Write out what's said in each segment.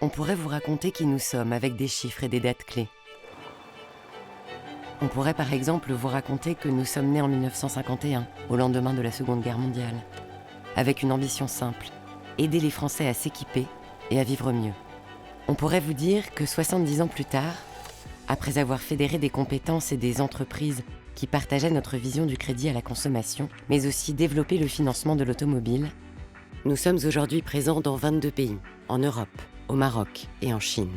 On pourrait vous raconter qui nous sommes avec des chiffres et des dates clés. On pourrait par exemple vous raconter que nous sommes nés en 1951, au lendemain de la Seconde Guerre mondiale, avec une ambition simple, aider les Français à s'équiper et à vivre mieux. On pourrait vous dire que 70 ans plus tard, après avoir fédéré des compétences et des entreprises qui partageaient notre vision du crédit à la consommation, mais aussi développé le financement de l'automobile, nous sommes aujourd'hui présents dans 22 pays, en Europe, au Maroc et en Chine.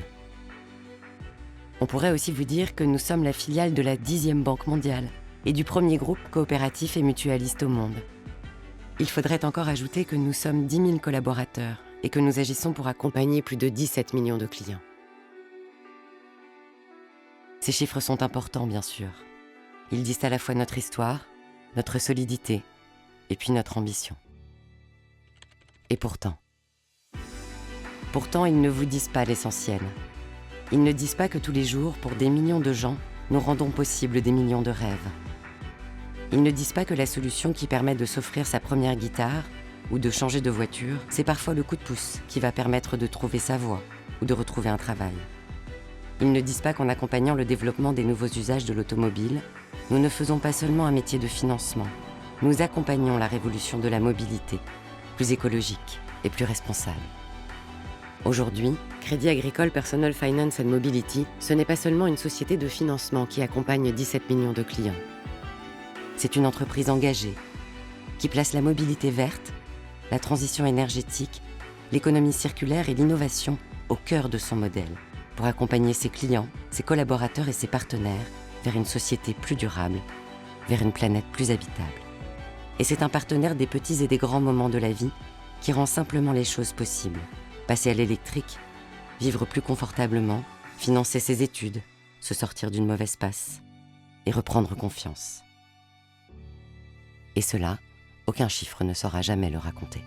On pourrait aussi vous dire que nous sommes la filiale de la 10e Banque mondiale et du premier groupe coopératif et mutualiste au monde. Il faudrait encore ajouter que nous sommes 10 000 collaborateurs et que nous agissons pour accompagner plus de 17 millions de clients. Ces chiffres sont importants, bien sûr. Ils disent à la fois notre histoire, notre solidité et puis notre ambition. Et pourtant, ils ne vous disent pas l'essentiel. Ils ne disent pas que tous les jours, pour des millions de gens, nous rendons possible des millions de rêves. Ils ne disent pas que la solution qui permet de s'offrir sa première guitare ou de changer de voiture, c'est parfois le coup de pouce qui va permettre de trouver sa voie ou de retrouver un travail. Ils ne disent pas qu'en accompagnant le développement des nouveaux usages de l'automobile, nous ne faisons pas seulement un métier de financement, nous accompagnons la révolution de la mobilité, plus écologique et plus responsable. Aujourd'hui, Crédit Agricole Personal Finance and Mobility, ce n'est pas seulement une société de financement qui accompagne 17 millions de clients. C'est une entreprise engagée qui place la mobilité verte, la transition énergétique, l'économie circulaire et l'innovation au cœur de son modèle pour accompagner ses clients, ses collaborateurs et ses partenaires vers une société plus durable, vers une planète plus habitable. Et c'est un partenaire des petits et des grands moments de la vie qui rend simplement les choses possibles. Passer à l'électrique, vivre plus confortablement, financer ses études, se sortir d'une mauvaise passe et reprendre confiance. Et cela, aucun chiffre ne saura jamais le raconter.